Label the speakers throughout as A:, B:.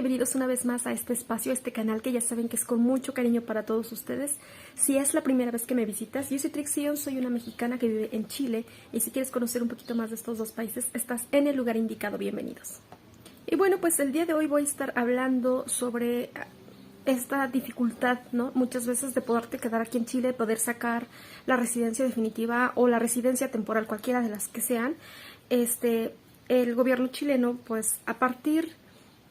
A: bienvenidos una vez más a este espacio, a este canal que ya saben que es con mucho cariño para todos ustedes. Si es la primera vez que me visitas, yo soy Trixie, soy una mexicana que vive en Chile y si quieres conocer un poquito más de estos dos países, estás en el lugar indicado, bienvenidos. Y bueno, pues el día de hoy voy a estar hablando sobre esta dificultad, ¿no? Muchas veces de poderte quedar aquí en Chile, poder sacar la residencia definitiva o la residencia temporal, cualquiera de las que sean. El gobierno chileno, pues a partir,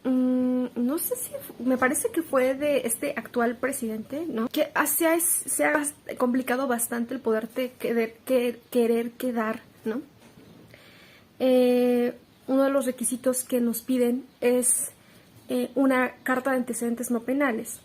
A: no sé si, me parece que fue de este actual presidente, ¿no? Que se ha complicado bastante el poderte querer quedar, ¿no? Uno de los requisitos que nos piden es una carta de antecedentes no penales.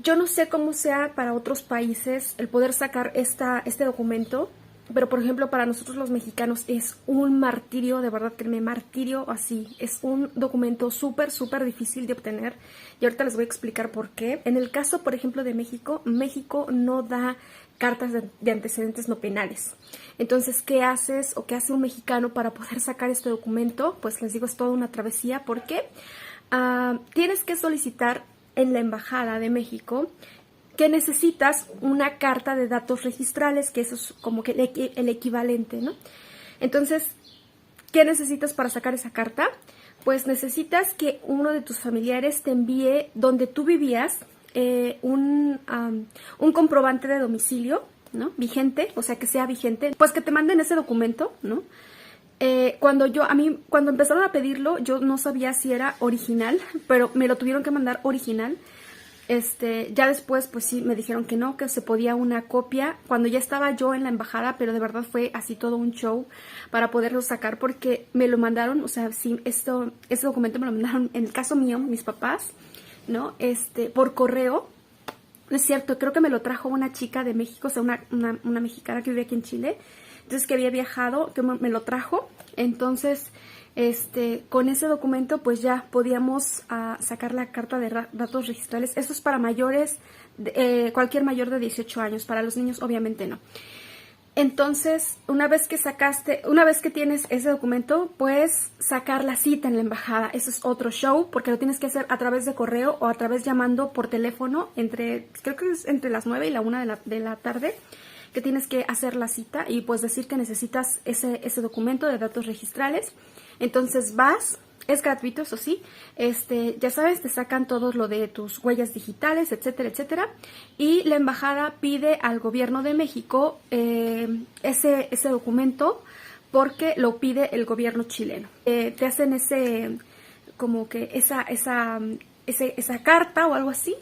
A: Yo no sé cómo sea para otros países el poder sacar este documento, pero por ejemplo para nosotros los mexicanos es un martirio, de verdad que me martirio así. Es un documento súper difícil de obtener y ahorita les voy a explicar por qué. En el caso, por ejemplo, de México, México no da cartas de antecedentes no penales. Entonces, ¿qué haces o qué hace un mexicano para poder sacar este documento? Pues les digo, es toda una travesía porque tienes que solicitar en la Embajada de México que necesitas una carta de datos registrales, que eso es como que el equivalente, ¿no? Entonces, ¿qué necesitas para sacar esa carta? Pues necesitas que uno de tus familiares te envíe donde tú vivías un comprobante de domicilio, ¿no? Vigente, o sea, que sea vigente, pues que te manden ese documento, ¿no? Cuando empezaron a pedirlo, yo no sabía si era original, pero me lo tuvieron que mandar original. Ya después, pues sí, me dijeron que no, que se podía una copia, cuando ya estaba yo en la embajada, pero de verdad fue así todo un show para poderlo sacar, porque me lo mandaron, o sea, sí, este documento me lo mandaron, en el caso mío, mis papás, ¿no? Por correo. Es cierto, creo que me lo trajo una chica de México, o sea, una mexicana que vive aquí en Chile, entonces que había viajado, que me lo trajo. Entonces, con ese documento pues ya podíamos sacar la carta de datos registrales. Eso es para mayores, cualquier mayor de 18 años, para los niños obviamente no. Entonces, una vez que tienes ese documento, puedes sacar la cita en la embajada. Eso es otro show, porque lo tienes que hacer a través de correo o a través llamando por teléfono, creo que es entre las 9 y la 1 de la tarde, que tienes que hacer la cita y pues decir que necesitas ese documento de datos registrales. Entonces vas, es gratuito, eso sí, ya sabes, te sacan todo lo de tus huellas digitales, etcétera, etcétera, y la embajada pide al gobierno de México ese documento porque lo pide el gobierno chileno. Te hacen esa carta o algo así,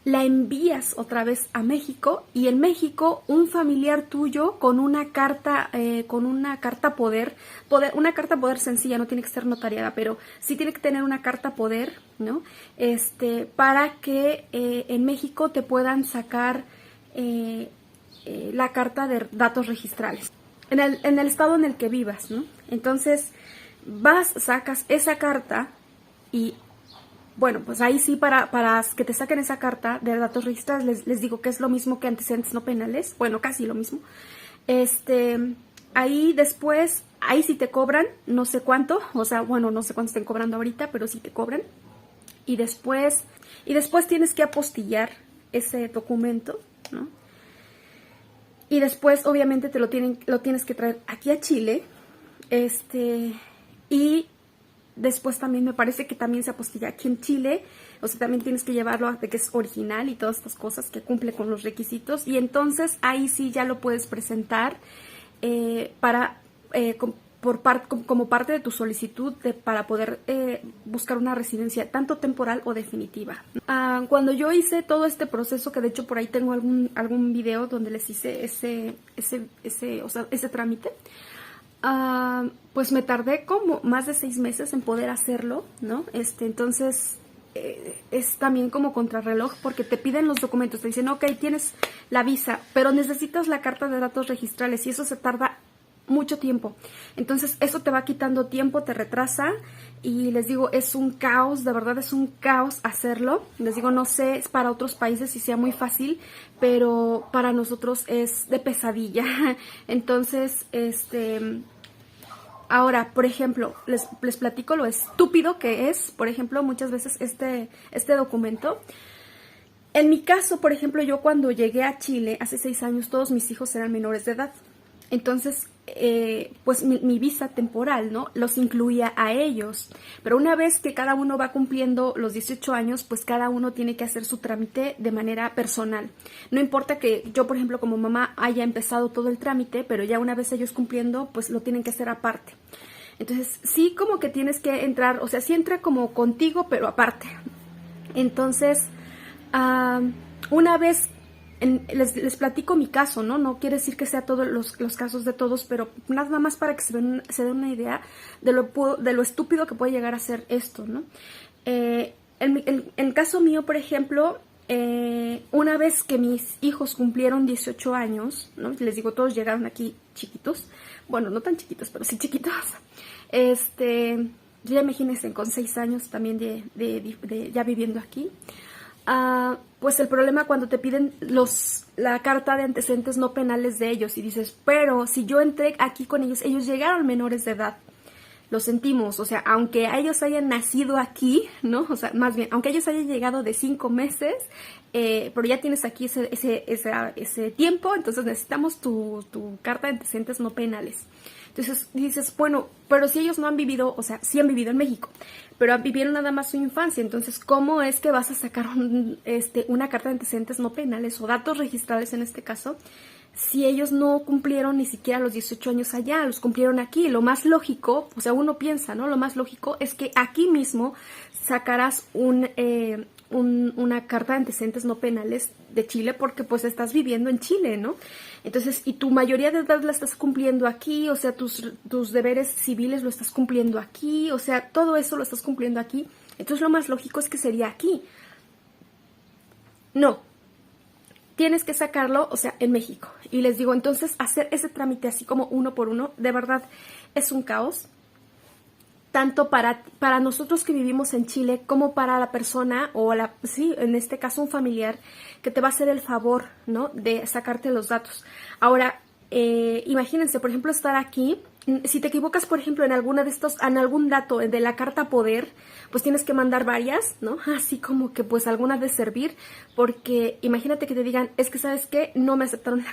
A: la envías otra vez a México y en México un familiar tuyo con una carta poder, una carta poder sencilla, no tiene que ser notariada, pero sí tiene que tener una carta poder, ¿no? Para que en México te puedan sacar la carta de datos registrales en el estado en el que vivas, ¿no? Entonces sacas esa carta y bueno, pues ahí sí, para que te saquen esa carta de datos registrales, les digo que es lo mismo que antecedentes no penales, bueno, casi lo mismo. Ahí después, ahí sí te cobran, no sé cuánto, o sea, bueno, no sé cuánto estén cobrando ahorita, pero sí te cobran. Y después tienes que apostillar ese documento, ¿no? Y después, obviamente, lo tienes que traer aquí a Chile, y después también me parece que también se apostilla aquí en Chile, o sea, también tienes que llevarlo de que es original y todas estas cosas que cumple con los requisitos, y entonces ahí sí ya lo puedes presentar como parte de tu solicitud para poder buscar una residencia tanto temporal o definitiva. Cuando yo hice todo este proceso, que de hecho por ahí tengo algún video donde les hice ese trámite, pues me tardé como más de 6 meses en poder hacerlo, ¿no? Entonces es también como contrarreloj porque te piden los documentos, te dicen, ok, tienes la visa, pero necesitas la carta de datos registrales y eso se tarda mucho tiempo. Entonces eso te va quitando tiempo, te retrasa y les digo, es un caos, de verdad es un caos hacerlo. Les digo, no sé, es para otros países si sea muy fácil, pero para nosotros es de pesadilla. Entonces, Ahora, por ejemplo, les platico lo estúpido que es, por ejemplo, muchas veces este documento. En mi caso, por ejemplo, yo cuando llegué a Chile hace 6 años, todos mis hijos eran menores de edad. Entonces, pues mi visa temporal, ¿no? Los incluía a ellos. Pero una vez que cada uno va cumpliendo los 18 años, pues cada uno tiene que hacer su trámite de manera personal. No importa que yo, por ejemplo, como mamá haya empezado todo el trámite, pero ya una vez ellos cumpliendo, pues lo tienen que hacer aparte. Entonces, sí como que tienes que entrar, o sea, sí entra como contigo, pero aparte. Entonces, una vez les platico mi caso, ¿no? No quiere decir que sea todos los casos de todos, pero nada más para que se den una idea de lo estúpido que puede llegar a ser esto, ¿no? En el caso mío, por ejemplo, una vez que mis hijos cumplieron 18 años, ¿no? Les digo, todos llegaron aquí chiquitos. Bueno, no tan chiquitos, pero sí chiquitos. Ya imagínense, con 6 años también de ya viviendo aquí. Pues el problema cuando te piden la carta de antecedentes no penales de ellos y dices, pero si yo entré aquí con ellos, ellos llegaron menores de edad, lo sentimos, o sea, aunque ellos hayan nacido aquí, ¿no? O sea, más bien, aunque ellos hayan llegado de 5 meses, pero ya tienes aquí ese tiempo, entonces necesitamos tu carta de antecedentes no penales. Entonces dices, bueno, pero si ellos no han vivido, o sea, sí han vivido en México, pero vivieron nada más su infancia, entonces, ¿cómo es que vas a sacar una carta de antecedentes no penales o datos registrales en este caso, si ellos no cumplieron ni siquiera los 18 años allá, los cumplieron aquí? Lo más lógico, o sea, uno piensa, ¿no? Lo más lógico es que aquí mismo sacarás una carta de antecedentes no penales de Chile porque pues estás viviendo en Chile, ¿no? Entonces, y tu mayoría de edad la estás cumpliendo aquí, o sea, tus deberes civiles lo estás cumpliendo aquí, o sea, todo eso lo estás cumpliendo aquí. Entonces, lo más lógico es que sería aquí. No, tienes que sacarlo, o sea, en México. Y les digo, entonces, hacer ese trámite así como uno por uno, de verdad, es un caos. Tanto para nosotros que vivimos en Chile como para la persona o sí, en este caso un familiar que te va a hacer el favor, ¿no? De sacarte los datos. Ahora, imagínense, por ejemplo, estar aquí. Si te equivocas, por ejemplo, en algún dato de la carta poder, pues tienes que mandar varias, ¿no? Así como que pues alguna de servir, porque imagínate que te digan, es que ¿sabes qué? No me aceptaron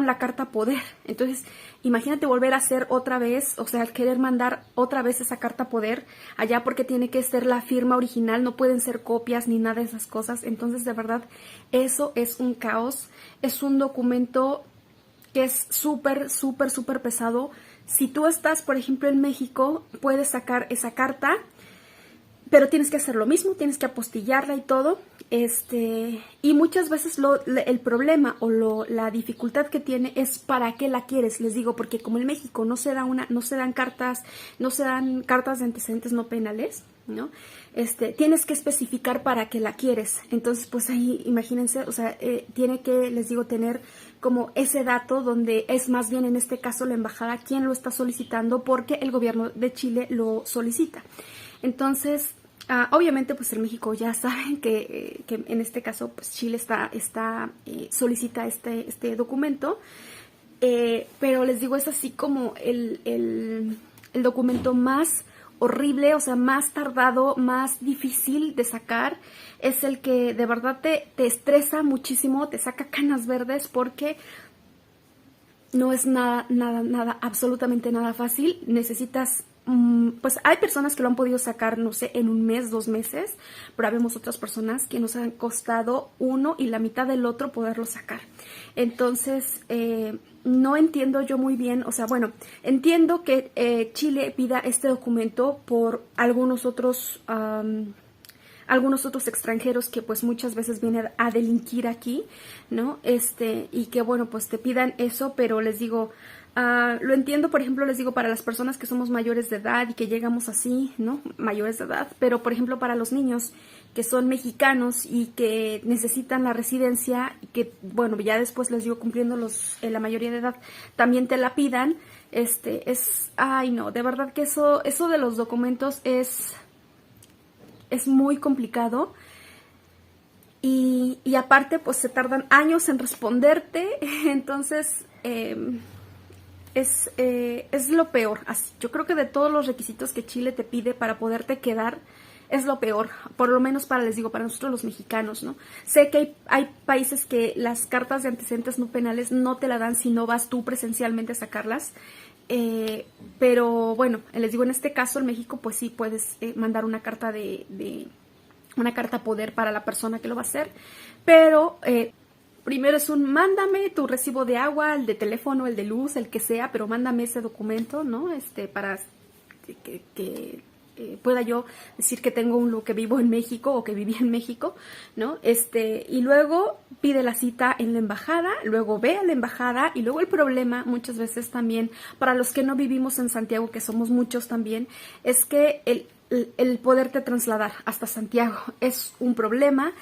A: la carta poder. Entonces, imagínate volver a hacer otra vez, o sea, querer mandar otra vez esa carta poder allá porque tiene que ser la firma original, no pueden ser copias ni nada de esas cosas. Entonces, de verdad, eso es un caos, es un documento que es súper, súper, súper pesado. Si tú estás, por ejemplo, en México, puedes sacar esa carta, pero tienes que hacer lo mismo, tienes que apostillarla y todo. Y muchas veces el problema o la dificultad que tiene es para qué la quieres, les digo, porque como en México no se dan cartas de antecedentes no penales, ¿no? Tienes que especificar para qué la quieres. Entonces, pues ahí, imagínense, o sea, tiene que, les digo, tener como ese dato donde es más bien en este caso la embajada quien lo está solicitando porque el gobierno de Chile lo solicita. Entonces, obviamente, pues en México ya saben que en este caso, pues Chile solicita este documento, pero les digo, es así como el documento más horrible, o sea, más tardado, más difícil de sacar, es el que de verdad te estresa muchísimo, te saca canas verdes porque no es nada, absolutamente nada fácil. Necesitas, pues hay personas que lo han podido sacar, no sé, en un mes, 2 meses, pero habemos otras personas que nos han costado uno y la mitad del otro poderlo sacar. Entonces, no entiendo yo muy bien, o sea, bueno, entiendo que Chile pida este documento por algunos otros extranjeros que pues muchas veces vienen a delinquir aquí, ¿no? Y que bueno, pues te pidan eso, pero les digo, lo entiendo, por ejemplo, les digo, para las personas que somos mayores de edad y que llegamos así, ¿no? Mayores de edad, pero por ejemplo para los niños que son mexicanos y que necesitan la residencia y que, bueno, ya después les digo, cumpliendo la mayoría de edad, también te la pidan, ay no, de verdad que eso de los documentos es muy complicado y aparte pues se tardan años en responderte. Entonces es lo peor. Así, yo creo que de todos los requisitos que Chile te pide para poderte quedar, es lo peor, por lo menos les digo, para nosotros los mexicanos, ¿no? Sé que hay países que las cartas de antecedentes no penales no te la dan si no vas tú presencialmente a sacarlas, pero bueno, les digo, en este caso en México pues sí puedes mandar una carta una carta poder para la persona que lo va a hacer, pero primero es mándame tu recibo de agua, el de teléfono, el de luz, el que sea, pero mándame ese documento, ¿no? Para que pueda yo decir que que vivo en México o que viví en México, ¿no? Y luego pide la cita en la embajada, luego ve a la embajada y luego el problema muchas veces también, para los que no vivimos en Santiago, que somos muchos también, es que el poderte trasladar hasta Santiago es un problema,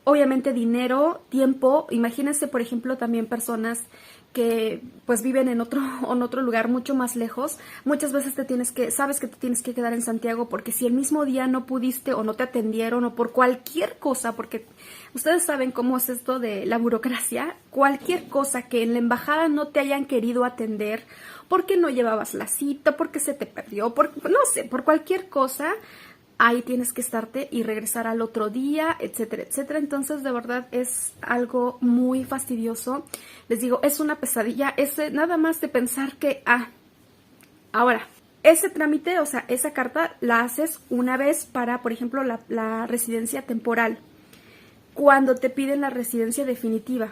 A: obviamente dinero, tiempo. Imagínense, por ejemplo, también personas que pues viven en otro lugar mucho más lejos. Muchas veces sabes que te tienes que quedar en Santiago porque si el mismo día no pudiste o no te atendieron o por cualquier cosa, porque ustedes saben cómo es esto de la burocracia, cualquier cosa que en la embajada no te hayan querido atender, porque no llevabas la cita, porque se te perdió, no sé, por cualquier cosa, ahí tienes que estarte y regresar al otro día, etcétera, etcétera. Entonces, de verdad, es algo muy fastidioso. Les digo, es una pesadilla. Nada más de pensar que, ahora, ese trámite, o sea, esa carta la haces una vez para, por ejemplo, la residencia temporal. Cuando te piden la residencia definitiva,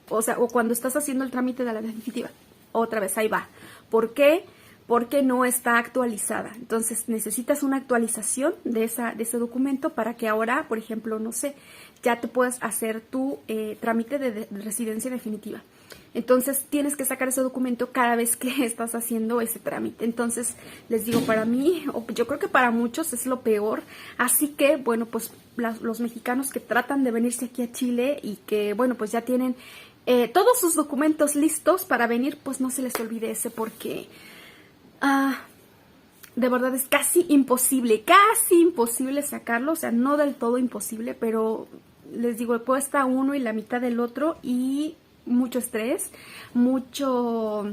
A: o sea, o cuando estás haciendo el trámite de la definitiva, otra vez, ahí va. ¿Por qué? Porque no está actualizada. Entonces necesitas una actualización de ese documento para que ahora, por ejemplo, no sé, ya te puedas hacer tu trámite de residencia definitiva. Entonces tienes que sacar ese documento cada vez que estás haciendo ese trámite. Entonces les digo, para mí, o yo creo que para muchos es lo peor. Así que, bueno, pues los mexicanos que tratan de venirse aquí a Chile y que, bueno, pues ya tienen todos sus documentos listos para venir, pues no se les olvide ese porque... de verdad es casi imposible sacarlo, o sea, no del todo imposible, pero les digo, cuesta uno y la mitad del otro y mucho estrés, mucho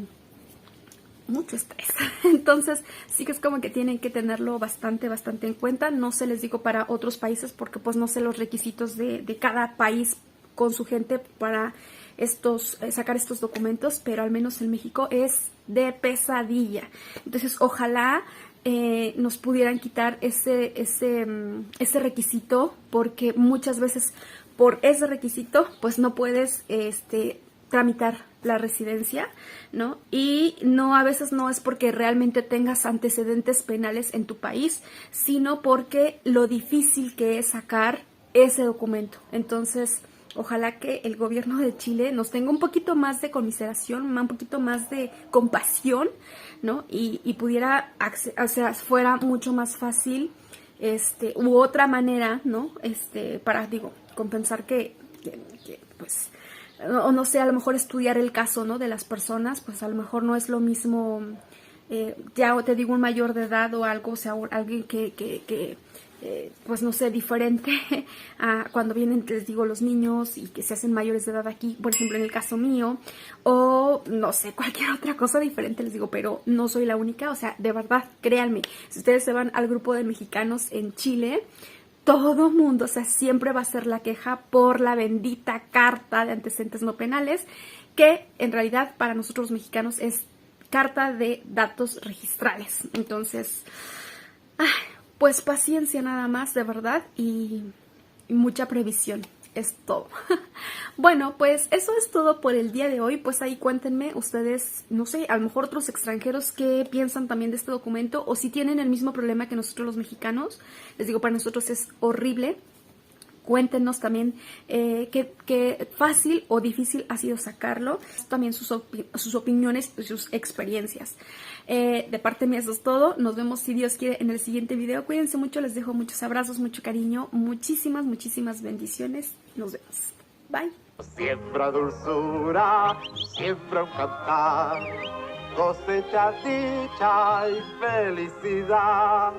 A: estrés. Entonces, sí que es como que tienen que tenerlo bastante en cuenta. No se les digo para otros países porque pues no sé los requisitos de cada país con su gente para sacar estos documentos, pero al menos en México es de pesadilla. Entonces, ojalá nos pudieran quitar ese requisito, porque muchas veces por ese requisito pues no puedes tramitar la residencia, ¿no? Y a veces no es porque realmente tengas antecedentes penales en tu país, sino porque lo difícil que es sacar ese documento. Entonces, ojalá que el gobierno de Chile nos tenga un poquito más de conmiseración, un poquito más de compasión, ¿no? Y pudiera, o sea, fuera mucho más fácil, u otra manera, ¿no? Para, compensar que pues, o no sé, a lo mejor estudiar el caso, ¿no? De las personas, pues a lo mejor no es lo mismo, ya te digo, un mayor de edad o algo, o sea, alguien que pues no sé, diferente a cuando vienen, les digo, los niños y que se hacen mayores de edad aquí, por ejemplo, en el caso mío, o no sé, cualquier otra cosa diferente, les digo, pero no soy la única, o sea, de verdad, créanme, si ustedes se van al grupo de mexicanos en Chile, todo mundo, o sea, siempre va a ser la queja por la bendita carta de antecedentes no penales, que en realidad para nosotros los mexicanos es carta de datos registrales. Entonces, pues paciencia nada más, de verdad, y mucha previsión, es todo. Bueno, pues eso es todo por el día de hoy. Pues ahí cuéntenme ustedes, no sé, a lo mejor otros extranjeros qué piensan también de este documento, o si tienen el mismo problema que nosotros los mexicanos. Les digo, para nosotros es horrible. Cuéntenos también qué fácil o difícil ha sido sacarlo. También sus opiniones y sus experiencias. De parte mía eso es todo. Nos vemos, si Dios quiere, en el siguiente video. Cuídense mucho, les dejo muchos abrazos, mucho cariño, muchísimas bendiciones. Nos vemos. Bye.
B: Siembra dulzura, siembra un cantar, cosecha dicha y felicidad.